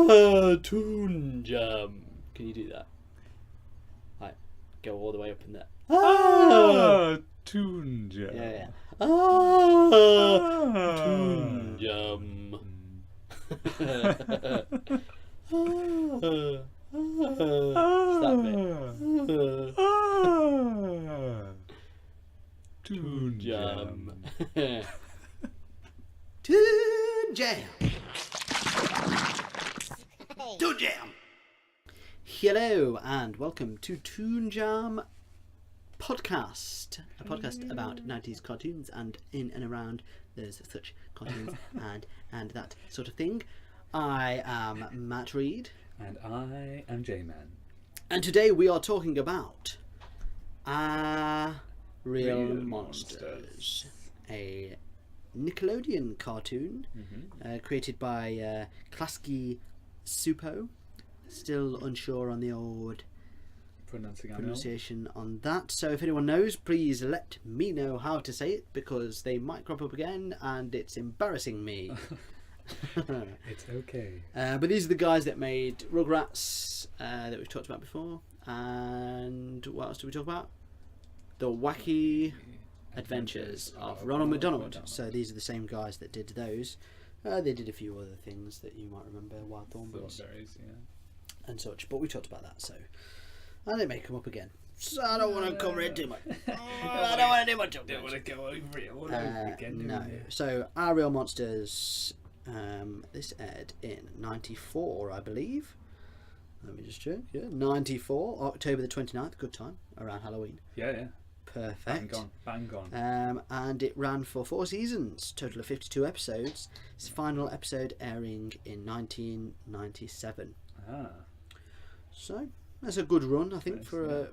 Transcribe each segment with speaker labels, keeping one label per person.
Speaker 1: Toon Jam. Can you do that? Right, go all the way up in there.
Speaker 2: Toon Jam.
Speaker 1: Yeah. Toon Jam. It's that bit.
Speaker 2: Toon Jam.
Speaker 1: Toon Jam. Toon Jam. Hello and welcome to Toon Jam podcast, a podcast about 90s cartoons and in and around those such cartoons and that sort of thing. I am Matt Reed.
Speaker 2: And I am J-Man.
Speaker 1: And today we are talking about Real Monsters, a Nickelodeon cartoon created by Klasky Supo. Still unsure on the old pronunciation on that. So if anyone knows, please let me know how to say it, because they might crop up again and it's embarrassing me.
Speaker 2: It's okay.
Speaker 1: But these are the guys that made Rugrats that we've talked about before. And what else did we talk about? The Wacky Adventures of Ronald McDonald. So these are the same guys that did those. They did a few other things that you might remember, Wild Thornberries and such. But we talked about that, so... And it may come up again. So I don't want to cover it too much. I don't want to do much of it.
Speaker 2: Don't want to go over it all over again.
Speaker 1: No. So, Our Real Monsters... this aired in 94, I believe. Let me just check. Yeah, 94, October the 29th. Good time, around Halloween.
Speaker 2: Yeah.
Speaker 1: Perfect.
Speaker 2: Bang on.
Speaker 1: And it ran for 4 seasons, total of 52 episodes. Its final episode airing in 1997. So that's a good run, I think, for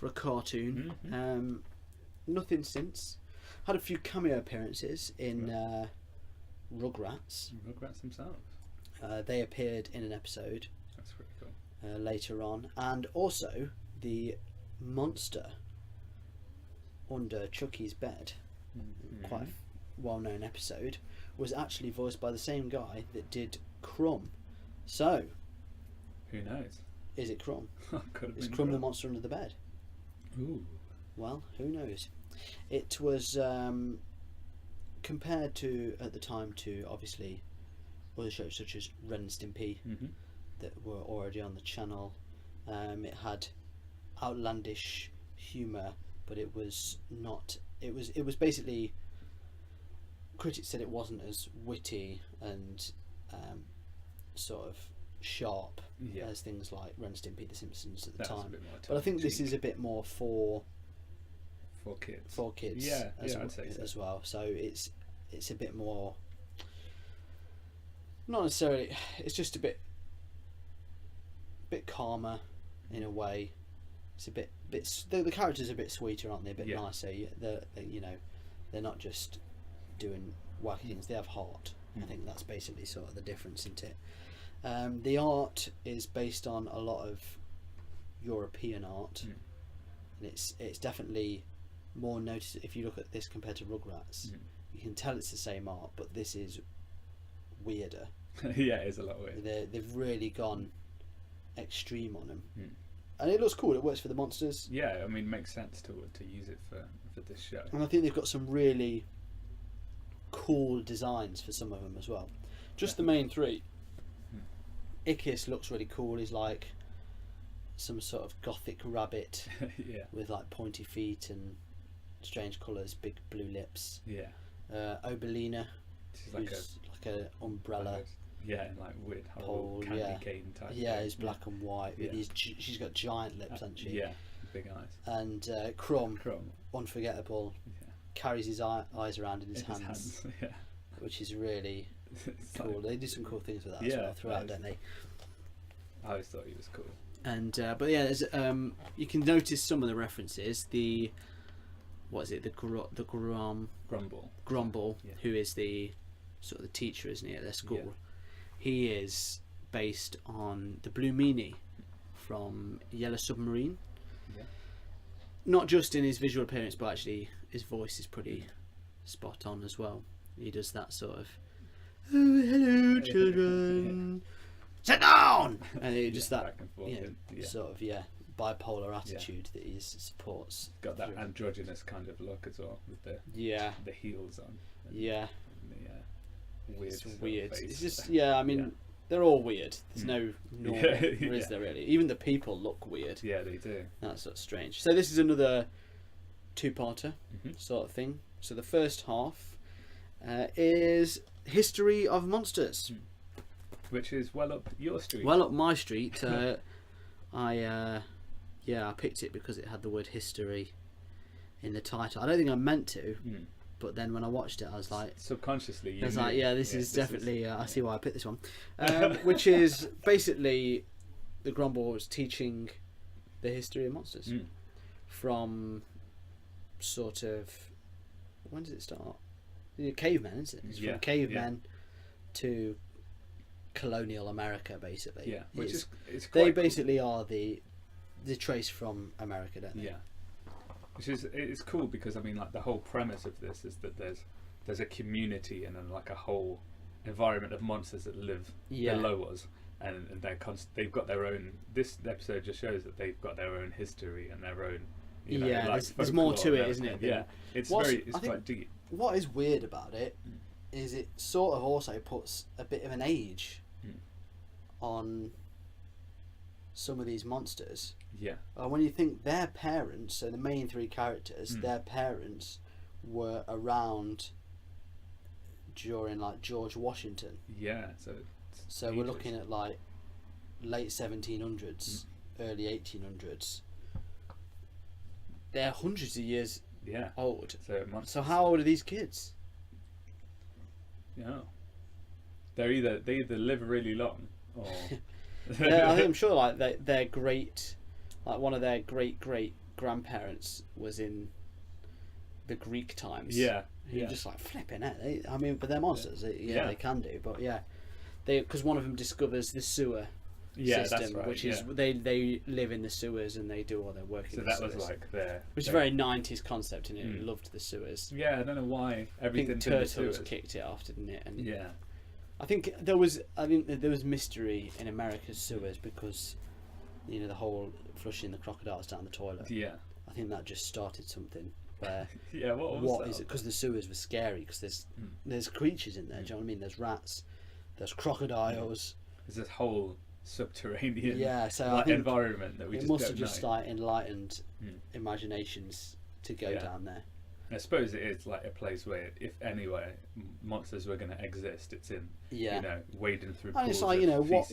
Speaker 1: a cartoon. Nothing since. Had a few cameo appearances in Rugrats.
Speaker 2: Rugrats themselves.
Speaker 1: They appeared in an episode.
Speaker 2: That's pretty cool.
Speaker 1: Later on, and also the monster under Chucky's bed, quite a well-known episode, was actually voiced by the same guy that did Crumb. So,
Speaker 2: who knows?
Speaker 1: Is it Crumb? Is
Speaker 2: Crumb
Speaker 1: Crumb the monster under the bed?
Speaker 2: Ooh.
Speaker 1: Well, who knows? It was compared to, at the time, to obviously other shows such as Ren and Stimpy that were already on the channel. It had outlandish humour, but it was not. It was basically. Critics said it wasn't as witty and sort of sharp as things like Ren and Stimpy, The Simpsons at the time. But I think this is a bit more for kids. For kids,
Speaker 2: I'd say so.
Speaker 1: As well. So it's a bit more. Not necessarily. It's just a bit calmer in a way. It's a bit. The characters are a bit sweeter, aren't they? A bit nicer. They're not just doing wacky things. They have heart. I think that's basically sort of the difference, isn't it? The art is based on a lot of European art, and it's definitely more noticeable. If you look at this compared to Rugrats, you can tell it's the same art, but this is weirder.
Speaker 2: Yeah, it is a lot weirder.
Speaker 1: They've really gone extreme on them, and it looks cool. It works for the monsters.
Speaker 2: Yeah, I mean, it makes sense to use it for this show.
Speaker 1: And I think they've got some really cool designs for some of them as well. Just the main 3. Ickis looks really cool. He's like some sort of gothic rabbit with like pointy feet and strange colours, big blue lips. Obelina,
Speaker 2: she's
Speaker 1: who's like a umbrella.
Speaker 2: Like weird horrible candy cane type.
Speaker 1: He's black and white. With she's got giant lips, hasn't she?
Speaker 2: Yeah, big eyes.
Speaker 1: And Crumb, unforgettable, carries his eyes around in his hands. Which is really cool. They do some cool things with that as well throughout, don't they?
Speaker 2: I always thought he was cool.
Speaker 1: And but yeah, there's you can notice some of the references. The Grumble, who is the sort of the teacher, isn't he, at their school? He is based on the Blue Meanie from Yellow Submarine. Not just in his visual appearance, but actually his voice is pretty spot on as well. He does that sort of, "Oh, hello, children. sit down, and it just that
Speaker 2: back and forth,
Speaker 1: sort of bipolar attitude that he supports.
Speaker 2: Got that androgynous kind of look as well with the heels on. And the weird.
Speaker 1: It's weird.
Speaker 2: Face.
Speaker 1: It's just I mean they're all weird. There's no normal, is there really? Even the people look weird.
Speaker 2: Yeah, they do.
Speaker 1: That's sort of strange. So this is another two-parter sort of thing. So the first half is history of monsters,
Speaker 2: which is well up your street.
Speaker 1: Well up my street. I picked it because it had the word history in the title. I don't think I meant to, but then when I watched it, I was like,
Speaker 2: subconsciously,
Speaker 1: I was like, this is definitely. I see why I picked this one, which is basically the Grumble was teaching the history of monsters from sort of, when does it start? Cavemen, isn't it? It's from cavemen to colonial America, basically.
Speaker 2: Yeah, which is it's
Speaker 1: they
Speaker 2: quite
Speaker 1: basically are the trace from America, don't they?
Speaker 2: Yeah, which is it's cool because I mean, like the whole premise of this is that there's a community and then like a whole environment of monsters that live below us, and they've got their own. This episode just shows that they've got their own history and their own.
Speaker 1: There's more to it, isn't it?
Speaker 2: Yeah, it's quite deep.
Speaker 1: What is weird about it is it sort of also puts a bit of an age on some of these monsters.
Speaker 2: Yeah.
Speaker 1: When you think their parents, so the main three characters, their parents were around during like George Washington.
Speaker 2: Yeah.
Speaker 1: So we're looking at like late 1700s, early 1800s. They're hundreds of years old. So how old are these kids?
Speaker 2: Yeah. They either live really long or
Speaker 1: I think I'm sure like their great, like one of their great grandparents was in the Greek times.
Speaker 2: Yeah.
Speaker 1: You're just like flipping it. I mean, but they're monsters. They can do. But because one of them discovers the sewer system,
Speaker 2: that's right,
Speaker 1: which is they live in the sewers and they do all their work.
Speaker 2: So
Speaker 1: in the
Speaker 2: that
Speaker 1: sewers.
Speaker 2: was like their.
Speaker 1: Which is a very 90s concept, and it loved the sewers.
Speaker 2: Yeah, I don't know why everything.
Speaker 1: I think Turtles kicked it off, didn't it? And
Speaker 2: yeah.
Speaker 1: I think there was mystery in America's sewers because, the whole flushing the crocodiles down the toilet.
Speaker 2: Yeah.
Speaker 1: I think that just started something where.
Speaker 2: What
Speaker 1: is it? Because the sewers were scary because there's creatures in there. Do you know what I mean? There's rats, there's crocodiles.
Speaker 2: There's this whole subterranean
Speaker 1: so I think
Speaker 2: environment that we just
Speaker 1: must
Speaker 2: don't
Speaker 1: have just
Speaker 2: know.
Speaker 1: like enlightened imaginations to go down there.
Speaker 2: I suppose it is like a place where, if anywhere monsters were going to exist, it's in wading through.
Speaker 1: And it's like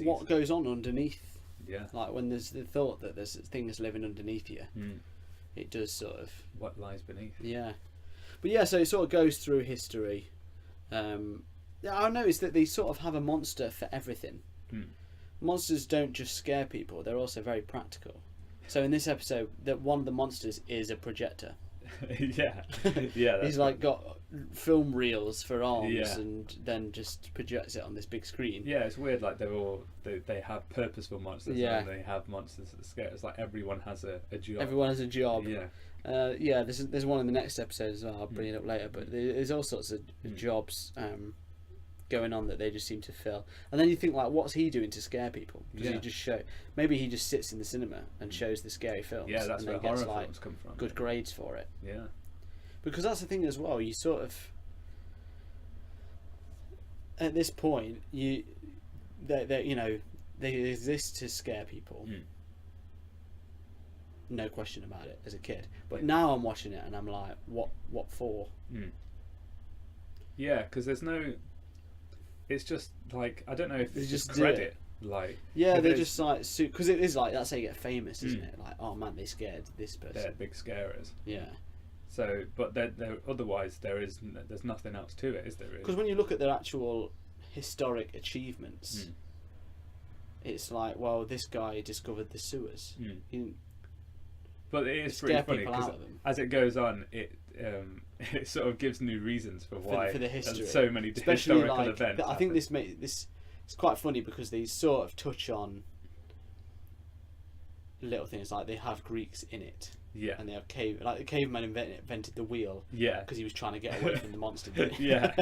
Speaker 1: what goes on underneath.
Speaker 2: Yeah.
Speaker 1: Like when there's the thought that there's things living underneath you, it does sort of.
Speaker 2: What lies beneath?
Speaker 1: Yeah, but so it sort of goes through history. I noticed that they sort of have a monster for everything. Monsters don't just scare people; they're also very practical. So in this episode, that one of the monsters is a projector. He's like got film reels for arms and then just projects it on this big screen.
Speaker 2: Yeah, it's weird. Like they have purposeful monsters and they have monsters that scare. It's like everyone has a job.
Speaker 1: Everyone has a job.
Speaker 2: Yeah.
Speaker 1: There's one in the next episode as well. I'll bring it up later. But there's all sorts of jobs going on that they just seem to fill. And then you think, like, what's he doing to scare people? Does he just show? Maybe he just sits in the cinema and shows the scary films.
Speaker 2: Yeah, that's
Speaker 1: and
Speaker 2: where
Speaker 1: then
Speaker 2: horror
Speaker 1: gets,
Speaker 2: films come from.
Speaker 1: Good grades for it.
Speaker 2: Yeah.
Speaker 1: Because that's the thing as well. You sort of at this point they exist to scare people. No question about it as a kid. But now I'm watching it and I'm like, what for?
Speaker 2: Yeah, because there's no. It's just like, I don't know if it's just
Speaker 1: do
Speaker 2: credit. Like
Speaker 1: they're just like, because it is like, that's how you get famous, isn't it? Like, oh man, they scared this person.
Speaker 2: They're big scarers.
Speaker 1: Yeah.
Speaker 2: So, but otherwise there's nothing else to it, is there? Really?
Speaker 1: Because when you look at their actual historic achievements, it's like, well, this guy discovered the sewers.
Speaker 2: But it is pretty funny because as it goes on, it sort of gives new reasons for why
Speaker 1: for the history.
Speaker 2: So many
Speaker 1: Especially
Speaker 2: historical events.
Speaker 1: I think this it's quite funny because they sort of touch on little things like they have Greeks in it.
Speaker 2: Yeah.
Speaker 1: And they have the caveman invented the wheel.
Speaker 2: Yeah.
Speaker 1: Because he was trying to get away from the monster.
Speaker 2: Yeah.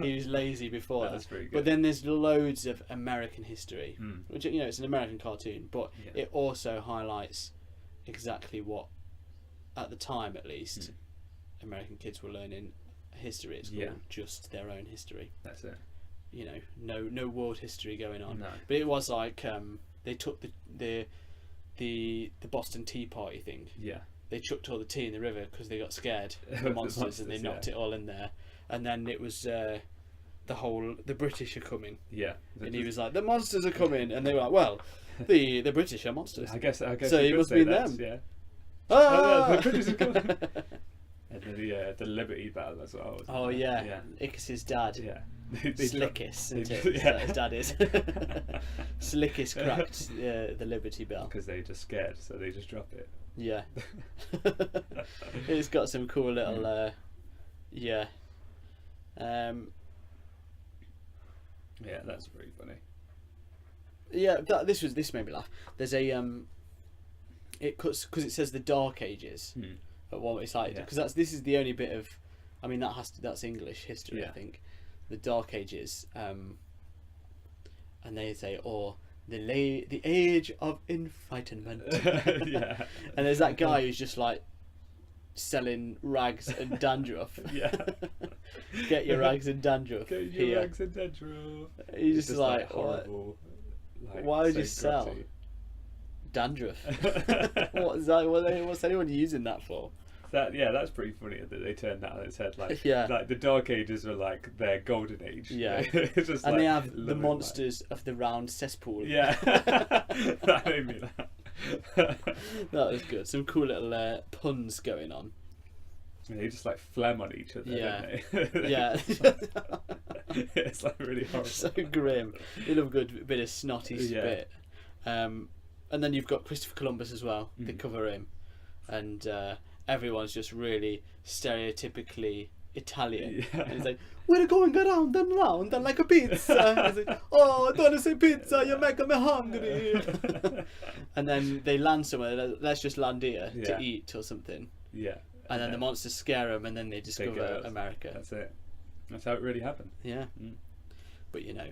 Speaker 1: He was lazy before.
Speaker 2: That's very good.
Speaker 1: But then there's loads of American history,
Speaker 2: Mm.
Speaker 1: which, you know, it's an American cartoon, but
Speaker 2: Yeah.
Speaker 1: it also highlights exactly what, at the time at least, American kids were learning history at school, just their own history.
Speaker 2: That's it.
Speaker 1: You know, no world history going on.
Speaker 2: No.
Speaker 1: But it was like they took the Boston Tea Party thing.
Speaker 2: Yeah.
Speaker 1: They chucked all the tea in the river because they got scared of the monsters, and they knocked it all in there. And then it was the British are coming.
Speaker 2: Yeah.
Speaker 1: And he was like, the monsters are coming, and they were like, well, the British are monsters.
Speaker 2: I guess.
Speaker 1: So it must be them.
Speaker 2: Yeah.
Speaker 1: Ah!
Speaker 2: The British are coming. And the Liberty Battle as well.
Speaker 1: Oh yeah. Ickis's dad.
Speaker 2: Yeah.
Speaker 1: Slickus, isn't it?
Speaker 2: Yeah.
Speaker 1: His dad is. Slickus cracked the Liberty Bell.
Speaker 2: Because they're just scared, so they just drop it.
Speaker 1: Yeah. It's got some cool little yeah.
Speaker 2: Yeah, that's very funny.
Speaker 1: Yeah, this made me laugh. There's a it cuts because it says the Dark Ages. At one, it's like because this is the only bit of, I mean that's English history, I think, the Dark Ages, and they say the age of enlightenment.
Speaker 2: Yeah.
Speaker 1: And there's that guy who's just like selling rags and dandruff.
Speaker 2: Yeah.
Speaker 1: Get your rags and dandruff.
Speaker 2: Get your rags and dandruff.
Speaker 1: He's just like
Speaker 2: horrible. Like,
Speaker 1: why would
Speaker 2: so
Speaker 1: you sell
Speaker 2: grotty.
Speaker 1: Dandruff? What is that? What's anyone using that for?
Speaker 2: That's pretty funny that they turned that on its head. Like,
Speaker 1: Yeah.
Speaker 2: like the Dark Ages are like their golden age.
Speaker 1: Yeah.
Speaker 2: It's just
Speaker 1: And
Speaker 2: like
Speaker 1: they have the
Speaker 2: living
Speaker 1: monsters of the round cesspool.
Speaker 2: life. Yeah. That made me laugh.
Speaker 1: That was good. Some cool little puns going on.
Speaker 2: And they just like phlegm on each other.
Speaker 1: Yeah.
Speaker 2: Don't they?
Speaker 1: Yeah.
Speaker 2: It's like really horrible.
Speaker 1: So grim. You love a good bit of snotty spit. And then you've got Christopher Columbus as well. They cover him, and everyone's just really stereotypically Italian.
Speaker 2: Yeah.
Speaker 1: And he's like, "We're going around and round and like a pizza." He's like, "Oh, don't say pizza, you're making me hungry." And then they land somewhere. Let's just land here to eat or something.
Speaker 2: Yeah.
Speaker 1: And then the monsters scare them, and then they discover America.
Speaker 2: That's it. That's how it really happened.
Speaker 1: Yeah. But you know,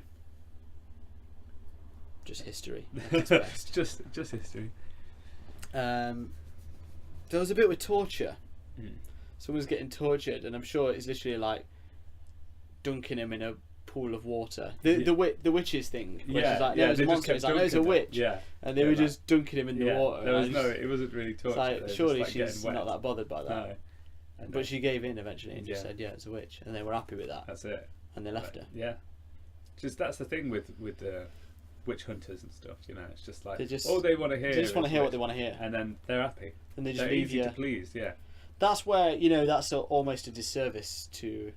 Speaker 1: just history. At its best.
Speaker 2: just history.
Speaker 1: There was a bit with torture. Someone's getting tortured, and I'm sure it's literally like dunking him in a pool of water. The witches thing. Which is like, no, it's a monster. It's like, no, it's a witch.
Speaker 2: Yeah.
Speaker 1: And they were just dunking him in the water.
Speaker 2: There was it wasn't really torture.
Speaker 1: Like, surely she's not that bothered by that.
Speaker 2: No.
Speaker 1: But she gave in eventually and just said, yeah, it's a witch. And they were happy with that.
Speaker 2: That's it.
Speaker 1: And they left her.
Speaker 2: Yeah. Just that's the thing with the witch hunters and stuff, you know. It's just like
Speaker 1: just,
Speaker 2: all they want to hear.
Speaker 1: They just want to hear what they want to hear.
Speaker 2: And then they're happy.
Speaker 1: And they just
Speaker 2: they're
Speaker 1: leave
Speaker 2: easy
Speaker 1: you
Speaker 2: to please, yeah.
Speaker 1: That's where, you know, that's almost a disservice to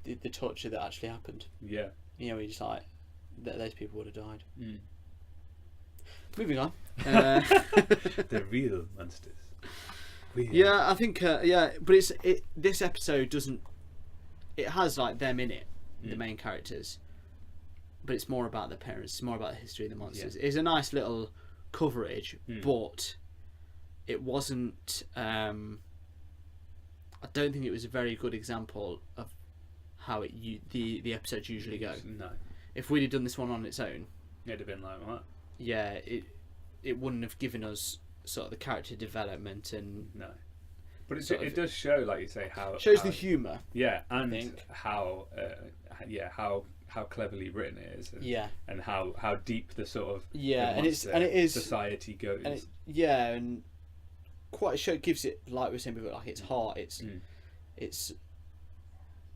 Speaker 1: the torture that actually happened.
Speaker 2: Yeah.
Speaker 1: You know, you're just like, those people would have died. Moving on.
Speaker 2: The real monsters.
Speaker 1: Yeah, I think, but this episode doesn't, it has like them in it, the main characters, but it's more about the parents, it's more about the history of the monsters. It's a nice little coverage, but it wasn't, I don't think it was a very good example of how the episodes usually go.
Speaker 2: No.
Speaker 1: If we'd have done this one on its own,
Speaker 2: It'd have been like what?
Speaker 1: Yeah, it wouldn't have given us sort of the character development and
Speaker 2: but it does show, like you say, how
Speaker 1: it shows the humour.
Speaker 2: Yeah, and how cleverly written it is. And, and how deep the sort of
Speaker 1: and it is
Speaker 2: society goes.
Speaker 1: And and quite a show gives it, like we were saying before, like it's heart. It's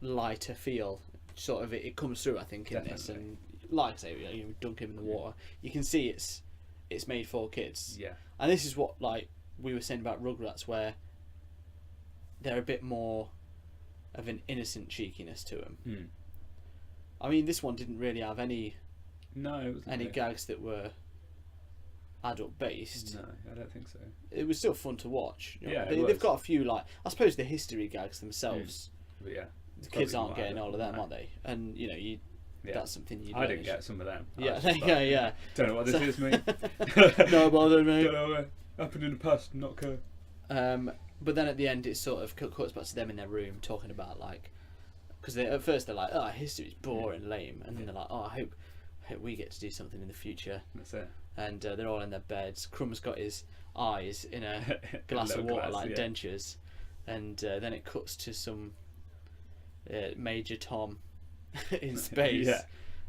Speaker 1: lighter feel. Sort of it comes through, I think, in this. And like I say, you dunk him in the water. You can see it's made for kids.
Speaker 2: Yeah.
Speaker 1: And this is what, like we were saying about Rugrats, where they're a bit more of an innocent cheekiness to them. I mean, this one didn't really have any gags that were adult based.
Speaker 2: No, I don't think so.
Speaker 1: It was still fun to watch. You know?
Speaker 2: Yeah,
Speaker 1: they've got a few, like, I suppose the history gags themselves.
Speaker 2: But yeah,
Speaker 1: The kids aren't getting all of them, are they? And you know, That's something you.
Speaker 2: I didn't get some of them.
Speaker 1: Yeah, there you go. Yeah.
Speaker 2: Don't know what this is, mate.
Speaker 1: No bother, mate.
Speaker 2: Don't know what happened in the past. Not care.
Speaker 1: But then at the end, it sort of cuts back to them in their room talking about like, because at first they're like, "Oh, history's boring, lame," and then they're like, "Oh, I hope we get to do something in the future."
Speaker 2: That's it.
Speaker 1: And they're all in their beds. Crumb's got his eyes in a glass of water like dentures, and then it cuts to some Major Tom in space,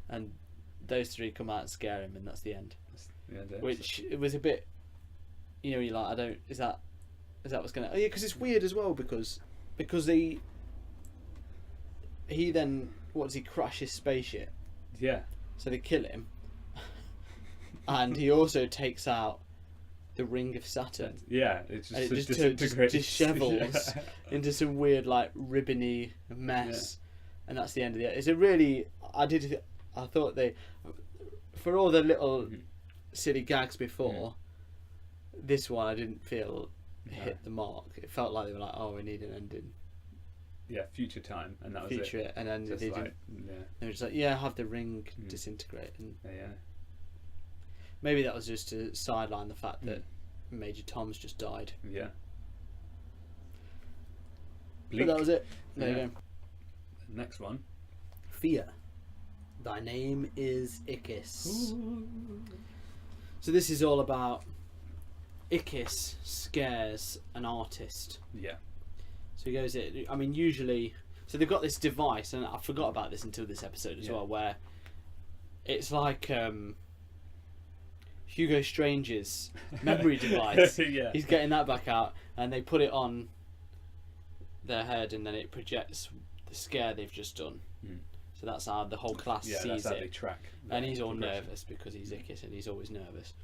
Speaker 1: and those three come out and scare him, and that's the end. Which it was a bit, you're like, I don't. Is that what's gonna? Oh yeah, because it's weird as well because he then what does he crash his spaceship?
Speaker 2: Yeah.
Speaker 1: So they kill him, and he also takes out the ring of Saturn.
Speaker 2: Yeah, it just
Speaker 1: dishevels into some weird like ribbony mess, and that's the end of it. It's a really I thought they, for all the little silly gags before, this one I didn't feel hit the mark. It felt like they were like, oh, we need an ending.
Speaker 2: Yeah, future time, and that was
Speaker 1: future
Speaker 2: it.
Speaker 1: And then
Speaker 2: just
Speaker 1: they
Speaker 2: like,
Speaker 1: didn't. They were just like, have the ring disintegrate, and
Speaker 2: yeah.
Speaker 1: Maybe that was just to sideline the fact that Major Tom's just died.
Speaker 2: Yeah.
Speaker 1: Bleak. But that was it. There you go.
Speaker 2: Next one.
Speaker 1: Fear. Thy name is Ickis. So this is all about Ickis scares an artist.
Speaker 2: Yeah.
Speaker 1: So he goes, usually, so they've got this device, and I forgot about this until this episode as well, where it's like Hugo Strange's memory device. He's getting that back out, and they put it on their head, and then it projects the scare they've just done. So that's how the whole class sees
Speaker 2: that's how
Speaker 1: it.
Speaker 2: they track.
Speaker 1: And he's all nervous because he's Ickis, and he's always nervous.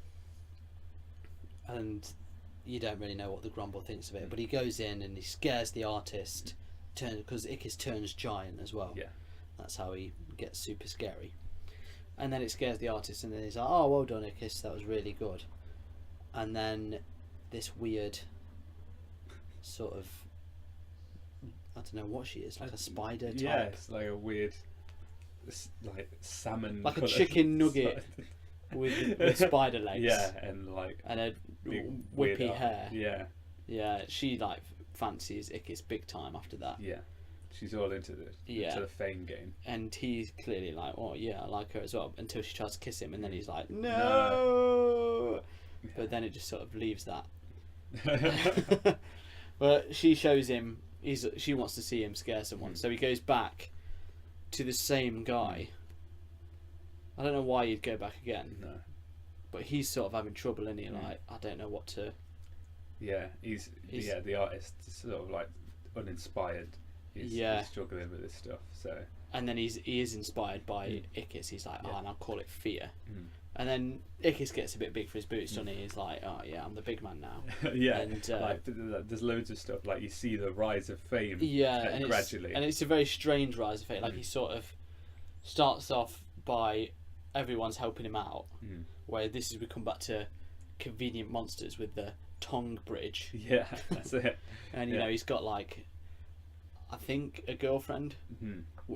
Speaker 1: And you don't really know what the Grumble thinks of it, but he goes in and he scares the artist, because Ickis turns giant as well.
Speaker 2: Yeah,
Speaker 1: that's how he gets super scary. And then it scares the artist, and then he's like, "Oh, well done, Ickis, that was really good." And then this weird sort of, I don't know what she is, like a spider type.
Speaker 2: Yeah, it's like a weird, like salmon,
Speaker 1: like a chicken nugget with spider legs.
Speaker 2: Yeah, and
Speaker 1: a whippy hair.
Speaker 2: Yeah,
Speaker 1: yeah. She like fancies Ickis big time after that.
Speaker 2: Yeah, she's all into the fame game. And
Speaker 1: he's clearly like, "Oh yeah, I like her as well." Until she tries to kiss him, and then he's like, "No." Yeah. But then it just sort of leaves that. But she shows him. She wants to see him scare someone, so he goes back to the same guy. I don't know why you'd go back again.
Speaker 2: No.
Speaker 1: But he's sort of having trouble, isn't he? Like, I don't know what to.
Speaker 2: Yeah, he's the artist is sort of like uninspired. He's struggling with this stuff. So. And then
Speaker 1: he is inspired by Ickis. He's like, and I'll call it fear. And then Ickis gets a bit big for his boots, doesn't he? He's like, "Oh yeah, I'm the big man now."
Speaker 2: Yeah, and like there's loads of stuff like you see the rise of fame.
Speaker 1: Yeah, and
Speaker 2: gradually,
Speaker 1: it's a very strange rise of fame. Like he sort of starts off by everyone's helping him out, where we come back to convenient monsters with the tongue bridge.
Speaker 2: Yeah, that's it.
Speaker 1: And you know he's got like, I think, a girlfriend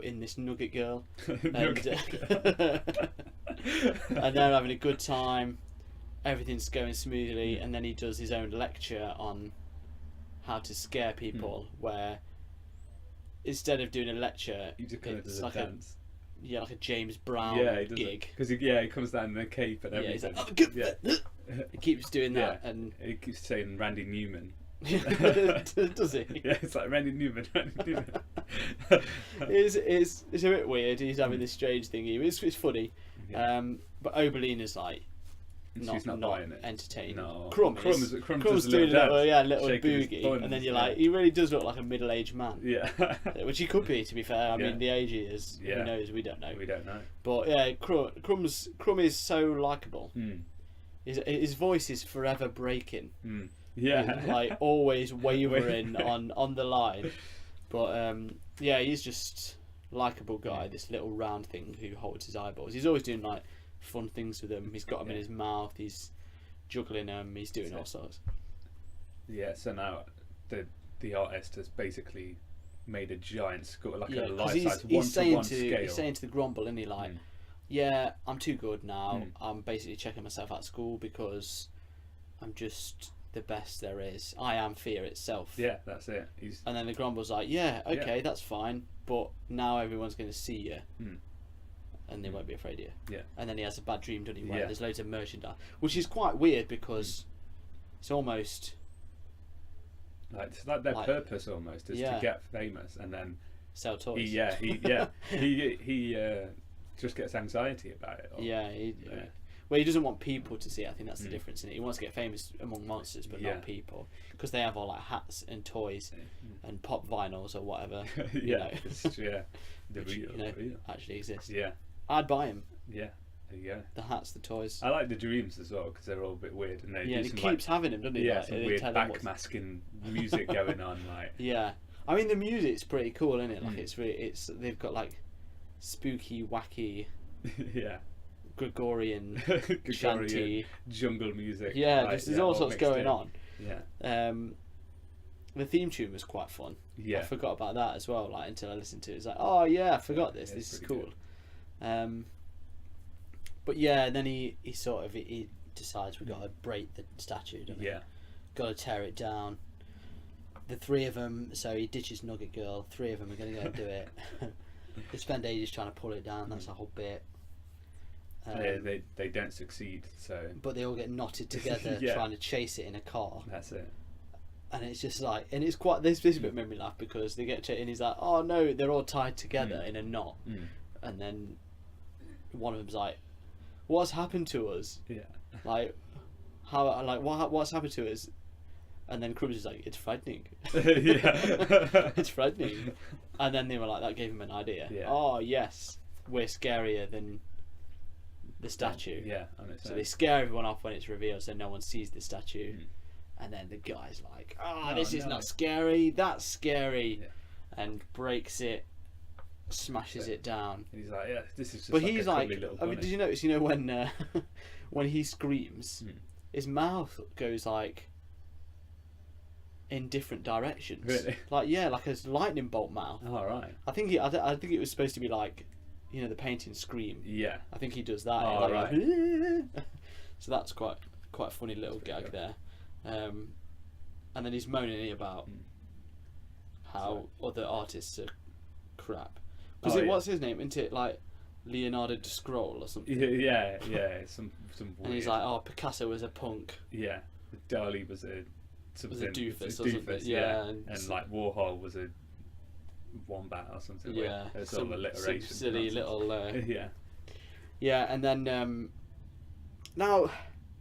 Speaker 1: in this nugget girl, and they're having a good time. Everything's going smoothly, and then he does his own lecture on how to scare people. Where instead of doing a lecture,
Speaker 2: he just kind of does
Speaker 1: like
Speaker 2: a dance.
Speaker 1: Like a James Brown gig.
Speaker 2: Because he comes down in a cape and everything.
Speaker 1: Yeah, he's like, he keeps doing that, and
Speaker 2: he keeps saying Randy Newman.
Speaker 1: Does he?
Speaker 2: Yeah, it's like Randy Newman.
Speaker 1: It's a bit weird. He's having this strange thing. It's funny, but Oberlina's like not
Speaker 2: buying it.
Speaker 1: Entertaining.
Speaker 2: No.
Speaker 1: Crum's doing a little boogie, and then you're like, he really does look like a middle-aged man.
Speaker 2: Yeah,
Speaker 1: which he could be, to be fair. I mean, the age he is, who knows? We don't know. But yeah, Crumb is so likable. His voice is forever breaking.
Speaker 2: Yeah,
Speaker 1: like always wavering on the line. But he's just likable guy. This little round thing who holds his eyeballs. He's always doing like fun things with them. He's got them in his mouth. He's juggling them. He's doing all sorts.
Speaker 2: Yeah. So now the artist has basically made a giant school, like
Speaker 1: Yeah,
Speaker 2: a
Speaker 1: 'cause
Speaker 2: life-size
Speaker 1: he's saying
Speaker 2: one-to-one
Speaker 1: to
Speaker 2: scale.
Speaker 1: he's saying to the Grumble, isn't he, like, yeah, I'm too good now. I'm basically checking myself out of school because I'm just the best there is. I am fear itself.
Speaker 2: Yeah, that's it.
Speaker 1: And then the Grumble's like, yeah, okay, that's fine, but now everyone's going to see you, and they won't be afraid of you.
Speaker 2: Yeah.
Speaker 1: And then he has a bad dream, doesn't he? Where there's loads of merchandise, which is quite weird because it's almost
Speaker 2: like it's like their purpose almost is to get famous and then
Speaker 1: sell toys.
Speaker 2: He just gets anxiety about it.
Speaker 1: Well, he doesn't want people to see it. I think that's the difference in it. He wants to get famous among monsters, but not people, because they have all like hats and toys and pop vinyls or whatever.
Speaker 2: The real
Speaker 1: actually exist.
Speaker 2: Yeah,
Speaker 1: I'd buy them.
Speaker 2: Yeah, there you go.
Speaker 1: The hats, the toys.
Speaker 2: I like the dreams as well because they're all a bit weird and they
Speaker 1: he keeps having them, doesn't he?
Speaker 2: Yeah, some weird backmasking music going on, like.
Speaker 1: Yeah, I mean the music's pretty cool, isn't it? Like it's they've got like spooky, wacky. Gregorian shanty,
Speaker 2: jungle music.
Speaker 1: Yeah, like, there's all sorts going on.
Speaker 2: Yeah.
Speaker 1: The theme tune was quite fun.
Speaker 2: Yeah.
Speaker 1: I forgot about that as well. Like until I listened to it, it's like, oh yeah, I forgot this. This is cool. But yeah, then he decides we've got to break the statue. Don't we? Got to tear it down. The three of them. So he ditches Nugget Girl. Three of them are going to go do it. They spend ages trying to pull it down. That's a whole bit.
Speaker 2: They don't succeed, so.
Speaker 1: But they all get knotted together trying to chase it in a car.
Speaker 2: That's it.
Speaker 1: And it's just like, and it's quite this bit made me laugh because they get chased and he's like, oh no, they're all tied together in a knot, and then one of them's like, what's happened to us?
Speaker 2: Yeah.
Speaker 1: Like, what's happened to us? And then Crumbs is like, it's frightening. It's frightening. And then they were like, that gave him an idea. Yeah. Oh yes, we're scarier than the statue.
Speaker 2: So
Speaker 1: they scare everyone off when it's revealed so no one sees the statue, and then the guy's like, this is not scary, that's scary, and breaks it, smashes it down.
Speaker 2: And he's like, this is just
Speaker 1: but
Speaker 2: like
Speaker 1: he's
Speaker 2: a
Speaker 1: like,
Speaker 2: little
Speaker 1: I mean, did you notice, when when he screams, his mouth goes like in different directions.
Speaker 2: Really?
Speaker 1: Like like a lightning bolt mouth.
Speaker 2: Oh, right.
Speaker 1: I think it was supposed to be like, the painting Scream.
Speaker 2: Yeah.
Speaker 1: I think he does that.
Speaker 2: Oh, right.
Speaker 1: So that's quite a funny little gag there. And then he's moaning about how other artists are crap. What's his name? Isn't it like Leonardo da Scroll or something?
Speaker 2: Yeah. Some weird.
Speaker 1: And he's like, oh, Picasso was a punk.
Speaker 2: Yeah. Dali was a
Speaker 1: doofus or something. Yeah.
Speaker 2: And like Warhol was a wombat or something.
Speaker 1: Yeah,
Speaker 2: there's some alliteration.
Speaker 1: Some silly little.
Speaker 2: Yeah.
Speaker 1: Yeah, and then now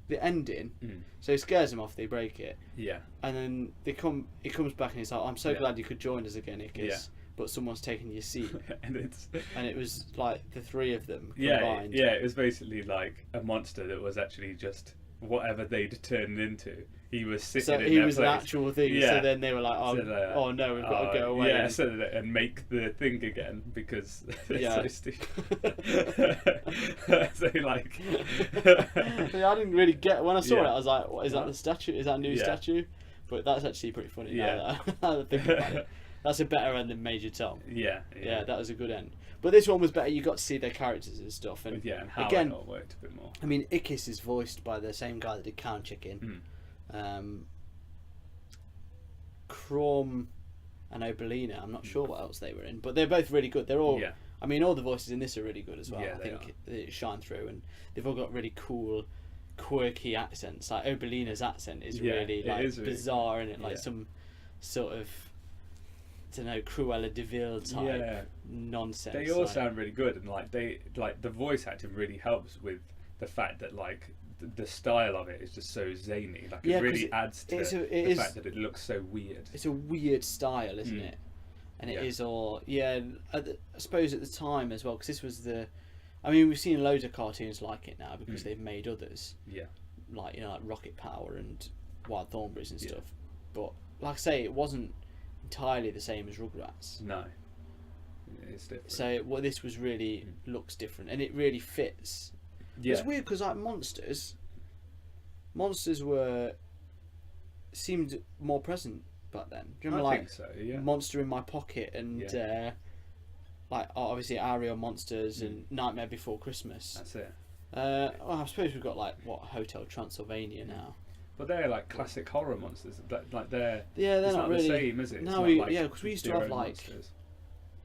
Speaker 1: the ending. So he scares them off. They break it.
Speaker 2: Yeah.
Speaker 1: And then he comes back and he's like, "I'm so glad you could join us again, Ickis. But someone's taken your seat."
Speaker 2: and
Speaker 1: it was like the three of them
Speaker 2: combined.
Speaker 1: combined.
Speaker 2: It was basically like a monster that was actually just whatever they'd turned into. He was sitting in
Speaker 1: he
Speaker 2: their
Speaker 1: was
Speaker 2: place.
Speaker 1: an actual thing. So then they were like, oh no, we've got to go away.
Speaker 2: Yeah, and make the thing again because it's so stupid. So like,
Speaker 1: I didn't really get when I saw it. I was like, what, is that the statue? Is that a new statue? But that's actually pretty funny. Now that I think about it. That's a better end than Major Tom.
Speaker 2: Yeah,
Speaker 1: that was a good end. But this one was better. You got to see their characters and stuff. And
Speaker 2: and how
Speaker 1: again,
Speaker 2: it all worked a bit more.
Speaker 1: I mean, Ickis is voiced by the same guy that did Count Chicken. Chrome and Obolina, I'm not sure what else they were in, but they're both really good. They're all, I mean, all the voices in this are really good as well. I think they shine through, and they've all got really cool, quirky accents. Like Obolina's accent is really bizarre, and like some sort of, I don't know, Cruella de Vil type nonsense.
Speaker 2: They all sound really good, and like the voice acting really helps with the fact that like the style of it is just so zany. Like it really adds to the fact that it looks so weird.
Speaker 1: It's a weird style, isn't it? And it is all I suppose at the time as well, because this was I mean, we've seen loads of cartoons like it now because they've made others. Yeah. Like like Rocket Power and Wild Thornberrys and stuff. But like I say, it wasn't entirely the same as Rugrats.
Speaker 2: No. It's different.
Speaker 1: So this was really looks different, and it really fits. Yeah. It's weird because like monsters seemed more present back then. Do you remember, like,
Speaker 2: think so, yeah.
Speaker 1: Monster in My Pocket and like obviously Aerial Monsters and Nightmare Before Christmas.
Speaker 2: That's it.
Speaker 1: Well, I suppose we've got like Hotel Transylvania now.
Speaker 2: But they're like classic horror monsters. Like they're
Speaker 1: they're
Speaker 2: it's
Speaker 1: not
Speaker 2: the
Speaker 1: really
Speaker 2: same, is it? It's
Speaker 1: No,
Speaker 2: not like
Speaker 1: because we used to have like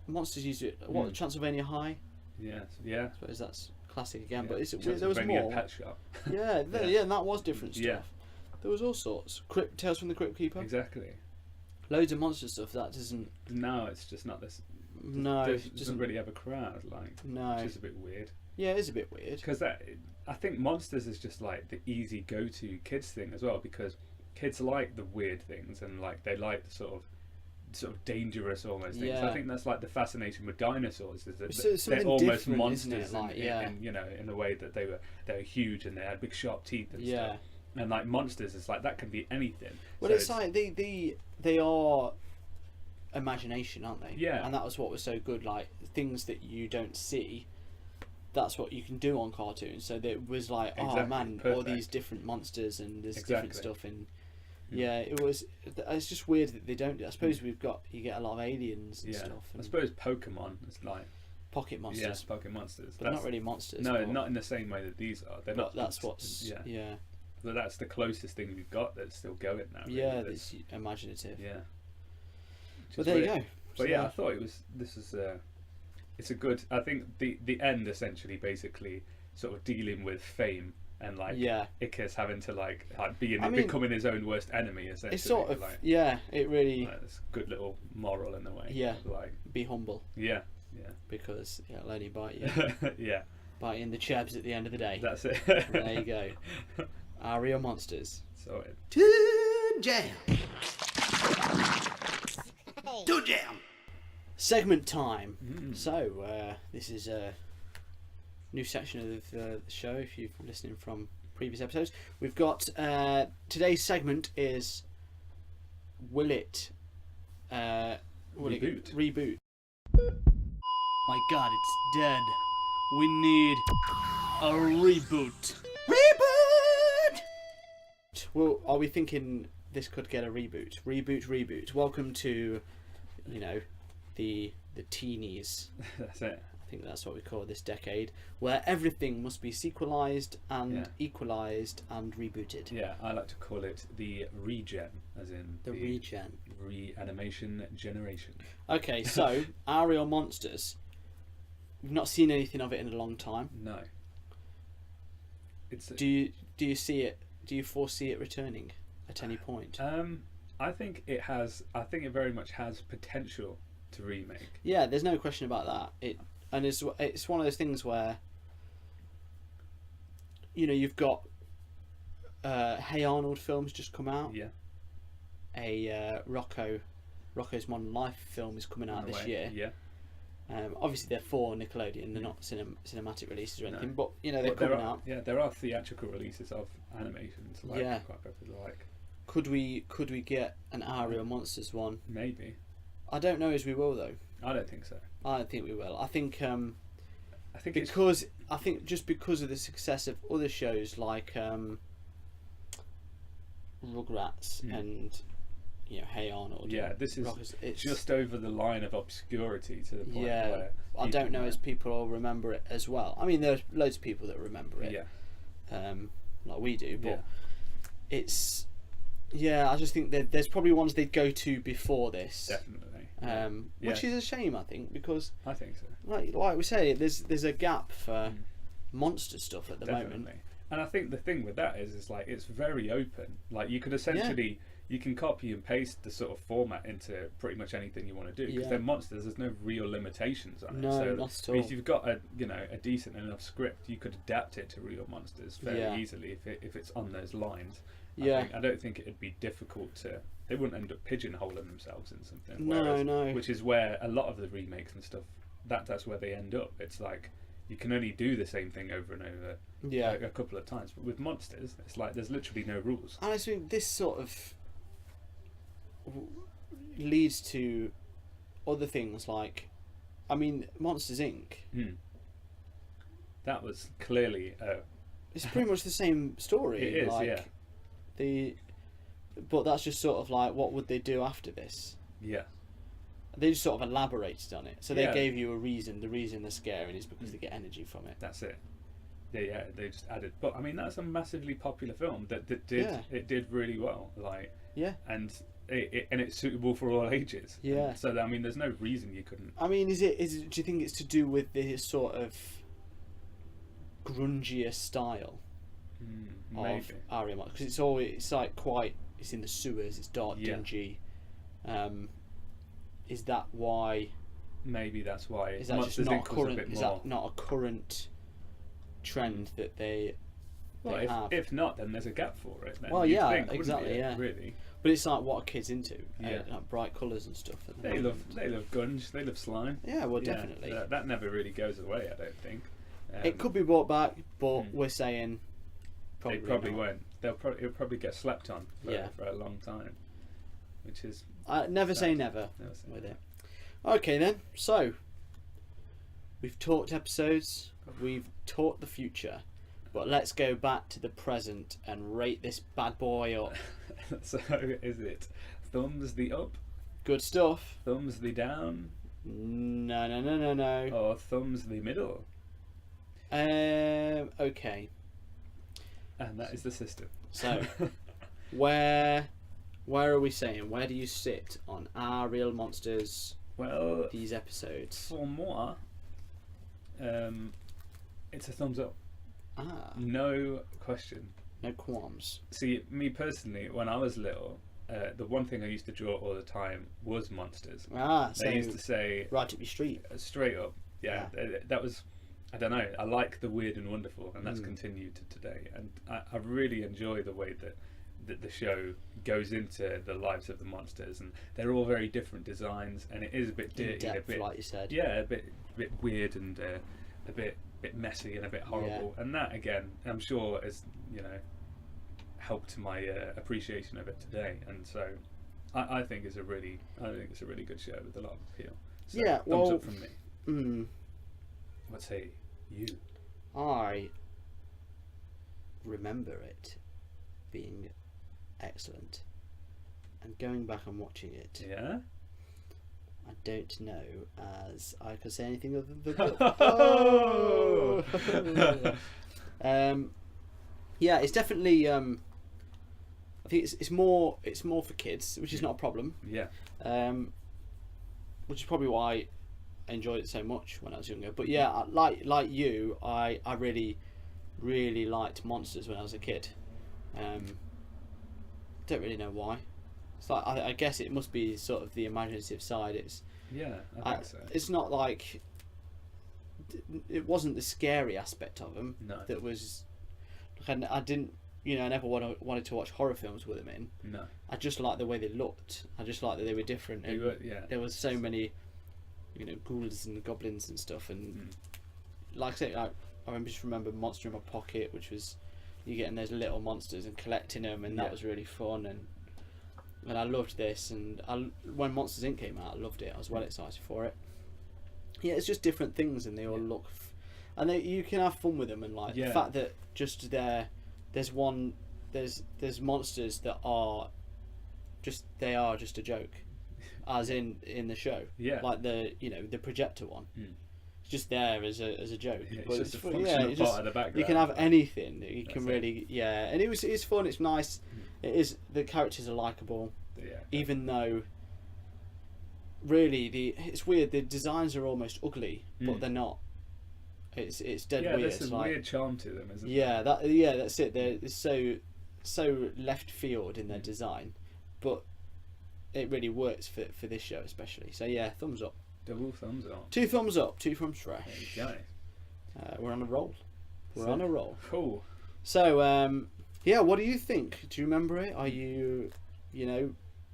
Speaker 1: monsters used to
Speaker 2: Mm.
Speaker 1: Transylvania High.
Speaker 2: Yeah, yeah.
Speaker 1: I suppose that's classic again,
Speaker 2: Yeah.
Speaker 1: but there was
Speaker 2: Transylvania
Speaker 1: more.
Speaker 2: Pet Shop.
Speaker 1: Yeah, and that was different stuff.
Speaker 2: Yeah.
Speaker 1: There was all sorts. Tales from the Crypt Keeper.
Speaker 2: Exactly.
Speaker 1: Loads of monster stuff that doesn't.
Speaker 2: No, it's just not this.
Speaker 1: No,
Speaker 2: it doesn't really have a crowd. Like,
Speaker 1: no,
Speaker 2: which is a bit weird.
Speaker 1: Yeah, it is a bit weird.
Speaker 2: Because I think Monsters is just like the easy go-to kids thing as well, because kids like the weird things and like they like the sort of dangerous almost things.
Speaker 1: Yeah.
Speaker 2: I think that's like the fascination with dinosaurs, is that
Speaker 1: It's
Speaker 2: they're almost
Speaker 1: different,
Speaker 2: monsters
Speaker 1: isn't it? Like,
Speaker 2: in the way that they were huge and they had big sharp teeth and
Speaker 1: Yeah.
Speaker 2: stuff. And like monsters, it's like that can be anything.
Speaker 1: Well,
Speaker 2: So
Speaker 1: it's like they are imagination, aren't they?
Speaker 2: Yeah.
Speaker 1: And that was what was so good. Like things that you don't see, that's what you can do on cartoons. So that was like, oh
Speaker 2: Exactly,
Speaker 1: man, all
Speaker 2: perfect.
Speaker 1: these different monsters and there's
Speaker 2: Exactly.
Speaker 1: different stuff in. Yeah, it was. It's just weird that they don't. I suppose you get a lot of aliens and
Speaker 2: yeah.
Speaker 1: stuff. And
Speaker 2: I suppose Pokemon is like
Speaker 1: pocket monsters.
Speaker 2: yes, Pocket monsters.
Speaker 1: But not really monsters.
Speaker 2: No,
Speaker 1: but,
Speaker 2: not in the same way that these are. They're
Speaker 1: but
Speaker 2: not.
Speaker 1: that's what's. Yeah.
Speaker 2: But that's the closest thing we've got that's still going now. Really.
Speaker 1: Yeah, that's imaginative.
Speaker 2: Yeah.
Speaker 1: But there you go.
Speaker 2: But yeah, I thought it's a good. I think the end essentially basically sort of dealing with fame and like Icarus having to like becoming his own worst enemy essentially.
Speaker 1: It's sort of
Speaker 2: like,
Speaker 1: it really.
Speaker 2: like, it's a good little moral in a way.
Speaker 1: Yeah.
Speaker 2: Like
Speaker 1: Be humble.
Speaker 2: yeah.
Speaker 1: Because it'll only bite you.
Speaker 2: Yeah.
Speaker 1: Bite you in the chebs at the end of the day.
Speaker 2: That's it.
Speaker 1: There you go. Aria Monsters.
Speaker 2: Sorted.
Speaker 1: Toon Jam. Toon Jam. Segment time. So this is a new section of the show. If you've been listening from previous episodes, we've got today's segment is will it reboot? My God, it's dead. We need a reboot. Reboot! Well, are we thinking this could get a reboot? Reboot. Welcome to, the teenies.
Speaker 2: That's it.
Speaker 1: I think that's what we call this decade, where everything must be sequelized and equalized and rebooted.
Speaker 2: Yeah, I like to call it the regen, as in
Speaker 1: the regen.
Speaker 2: Reanimation generation. Okay,
Speaker 1: so Aerial Monsters. We've not seen anything of it in a long time.
Speaker 2: No.
Speaker 1: Do you see it? Do you foresee it returning at any point?
Speaker 2: I think it has. I think it very much has potential to remake.
Speaker 1: Yeah, there's no question about that. It's one of those things where you've got Hey Arnold films just come out.
Speaker 2: Yeah.
Speaker 1: A Rocco's Modern Life film is coming out this year.
Speaker 2: Yeah.
Speaker 1: Obviously they're for Nickelodeon. They're not cinematic releases or anything, but they're coming out.
Speaker 2: Yeah, there are theatrical releases of animations. Like, quite popular. Like,
Speaker 1: could we get an Aerial Monsters one?
Speaker 2: Maybe.
Speaker 1: I don't know as we will though.
Speaker 2: I don't think so.
Speaker 1: I don't think we will. I think
Speaker 2: because
Speaker 1: just because of the success of other shows like Rugrats and Hey Arnold.
Speaker 2: Yeah, this is it's just over the line of obscurity to the point where
Speaker 1: I don't know as people will remember it as well. I mean, there's loads of people that remember it.
Speaker 2: Yeah.
Speaker 1: Like we do, but it's I just think that there's probably ones they'd go to before this.
Speaker 2: Definitely.
Speaker 1: Which is a shame, I think, because
Speaker 2: I think so.
Speaker 1: Like we say, there's a gap for monster stuff at the moment.
Speaker 2: And I think the thing with that is like it's very open. Like you could essentially you can copy and paste the sort of format into pretty much anything you want to do because they're monsters. There's no real limitations on it.
Speaker 1: No,
Speaker 2: so
Speaker 1: not at all.
Speaker 2: if you've got a decent enough script, you could adapt it to real monsters very easily if it's on those lines. I don't think it'd be difficult to. They wouldn't end up pigeonholing themselves in something.
Speaker 1: No.
Speaker 2: Which is where a lot of the remakes and stuff. That's where they end up. It's like you can only do the same thing over and over. A couple of times. But with monsters, it's like there's literally no rules.
Speaker 1: And I think this sort of leads to other things like, Monsters Inc.
Speaker 2: That was clearly
Speaker 1: it's pretty much the same story.
Speaker 2: It is,
Speaker 1: but that's just sort of like, what would they do after this?
Speaker 2: Yeah.
Speaker 1: They just sort of elaborated on it. So they
Speaker 2: Yeah.
Speaker 1: gave you a reason. The reason they're scaring is because they get energy from it.
Speaker 2: That's it. Yeah, they just added. But I mean, that's a massively popular film that did really well. Like,
Speaker 1: Yeah.
Speaker 2: and it's suitable for all ages.
Speaker 1: Yeah.
Speaker 2: And so I mean, there's no reason you couldn't.
Speaker 1: I mean, is it? Do you think it's to do with the sort of grungier style of
Speaker 2: Maybe.
Speaker 1: Aahhh? Because it's like quite. It's in the sewers. It's dark, dingy. Is that why?
Speaker 2: Maybe that's why.
Speaker 1: Is that
Speaker 2: Monsters
Speaker 1: just not
Speaker 2: Inc. was a
Speaker 1: current?
Speaker 2: bit
Speaker 1: Is
Speaker 2: more.
Speaker 1: that not a current trend that they have?
Speaker 2: If not, then there's a gap for it. Then
Speaker 1: Well,
Speaker 2: you'd
Speaker 1: yeah,
Speaker 2: think, wouldn't
Speaker 1: exactly,
Speaker 2: you,
Speaker 1: yeah.
Speaker 2: Really.
Speaker 1: But it's like, what are kids into?
Speaker 2: Yeah.
Speaker 1: Like bright colours and stuff. At the
Speaker 2: They
Speaker 1: moment.
Speaker 2: love gunge. They love slime.
Speaker 1: Yeah, well,
Speaker 2: Yeah,
Speaker 1: definitely.
Speaker 2: that never really goes away. I don't think.
Speaker 1: It could be brought back, but we're saying
Speaker 2: They
Speaker 1: probably
Speaker 2: probably
Speaker 1: not.
Speaker 2: won't. It'll probably get slept on for a long time, which is
Speaker 1: Never say
Speaker 2: sad.
Speaker 1: never
Speaker 2: Never say
Speaker 1: with
Speaker 2: never.
Speaker 1: it. Okay then, so we've talked episodes, we've talked the future, but let's go back to the present and rate this bad boy up.
Speaker 2: So is it thumbs the up,
Speaker 1: Good stuff.
Speaker 2: thumbs the down,
Speaker 1: No.
Speaker 2: or thumbs the middle?
Speaker 1: Okay.
Speaker 2: And that is the system.
Speaker 1: So, where are we saying? Where do you sit on our real monsters?
Speaker 2: Well,
Speaker 1: These episodes.
Speaker 2: for moi, it's a thumbs up. No question.
Speaker 1: No qualms.
Speaker 2: See, me personally, when I was little, the one thing I used to draw all the time was monsters.
Speaker 1: So
Speaker 2: They used to say
Speaker 1: right up your street.
Speaker 2: straight up, that was, I don't know, I like the weird and wonderful, and that's continued to today. And I really enjoy the way that the show goes into the lives of the monsters, and they're all very different designs, and it is a bit dirty,
Speaker 1: In depth,
Speaker 2: a bit,
Speaker 1: like you said.
Speaker 2: a bit weird, and a bit messy and a bit horrible. And that again, I'm sure, has helped my appreciation of it today. And so I think it's a really good show with a lot of appeal. So,
Speaker 1: Yeah,
Speaker 2: thumbs
Speaker 1: well,
Speaker 2: up from me. What say you?
Speaker 1: I remember it being excellent, and going back and watching it,
Speaker 2: Yeah.
Speaker 1: I don't know as I could say anything other than
Speaker 2: Oh!
Speaker 1: yeah, it's definitely I think it's more for kids, which is not a problem.
Speaker 2: Yeah.
Speaker 1: Which is probably why I enjoyed it so much when I was younger. But yeah, like you, I really liked monsters when I was a kid. Don't really know why. It's like I guess it must be sort of the imaginative side.
Speaker 2: I think so.
Speaker 1: It's not like it wasn't the scary aspect of them.
Speaker 2: No.
Speaker 1: That was. I didn't. I never wanted to watch horror films with them in.
Speaker 2: No.
Speaker 1: I just liked the way they looked. I just liked that they were different. And there was so many, ghouls and goblins and stuff. And like I say, I remember Monster in My Pocket, which was you getting those little monsters and collecting them, and that was really fun. And I loved this. And when Monsters Inc. came out, I loved it. I was well excited for it. Yeah, it's just different things, and they all look, and you can have fun with them. And like the fact that just there's monsters that are just a joke, as in the show.
Speaker 2: Yeah.
Speaker 1: Like the projector one. It's just there as a joke.
Speaker 2: Yeah,
Speaker 1: but
Speaker 2: it's just a
Speaker 1: fun.
Speaker 2: functional
Speaker 1: It's
Speaker 2: part
Speaker 1: just,
Speaker 2: of the background.
Speaker 1: you can have anything. You can
Speaker 2: That's
Speaker 1: really and it's fun. It's nice. It is. The characters are likable.
Speaker 2: Yeah.
Speaker 1: Even though really it's weird. The designs are almost ugly, but they're not. It's dead weird.
Speaker 2: There's some
Speaker 1: like,
Speaker 2: weird charm to them, isn't
Speaker 1: yeah,
Speaker 2: there?
Speaker 1: that's it. They're so left field in their design, but it really works for this show especially. So yeah, thumbs up.
Speaker 2: Double thumbs up.
Speaker 1: 2 thumbs up. 2 from Fresh.
Speaker 2: There you go.
Speaker 1: We're on a roll. We're on a roll.
Speaker 2: Cool.
Speaker 1: So yeah, what do you think? Do you remember it? Are you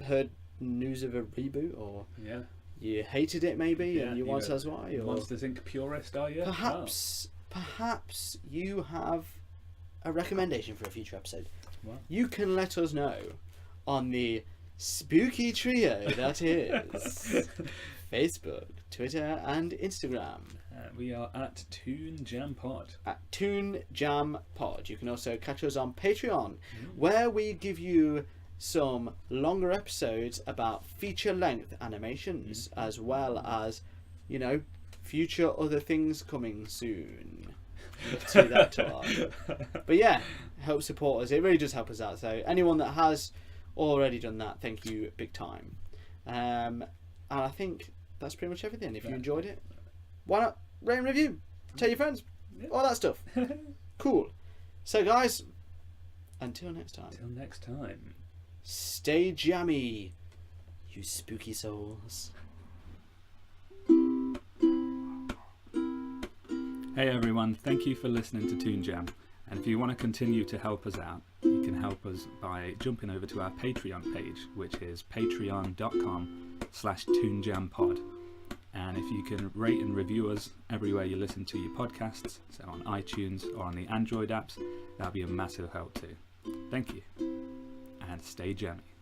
Speaker 1: heard news of a reboot, or
Speaker 2: Yeah.
Speaker 1: you hated it maybe,
Speaker 2: Yeah,
Speaker 1: and you
Speaker 2: you
Speaker 1: want to
Speaker 2: got
Speaker 1: tell us why? Or
Speaker 2: Monsters Inc. purist, are you?
Speaker 1: perhaps you have a recommendation for a future episode.
Speaker 2: Wow.
Speaker 1: You can let us know on the spooky trio that is Facebook, Twitter, and Instagram.
Speaker 2: We are at Toon Jam Pod.
Speaker 1: At Toon Jam Pod. You can also catch us on Patreon, where we give you some longer episodes about feature-length animations, as well as, you know, future other things coming soon. To that talk. But yeah, help support us. It really does help us out. So anyone that has already done that, thank you big time. And I think that's pretty much everything. If you enjoyed it, why not rate and review? Tell your friends. All that stuff. Cool. So guys, until next time.
Speaker 2: Till next time.
Speaker 1: Stay jammy, you spooky souls.
Speaker 2: Hey everyone, thank you for listening to Toon Jam. And if you want to continue to help us out, you can help us by jumping over to our Patreon page, which is patreon.com/toonjampod. And if you can rate and review us everywhere you listen to your podcasts, so on iTunes or on the Android apps, that'll be a massive help too. Thank you, and stay jammy.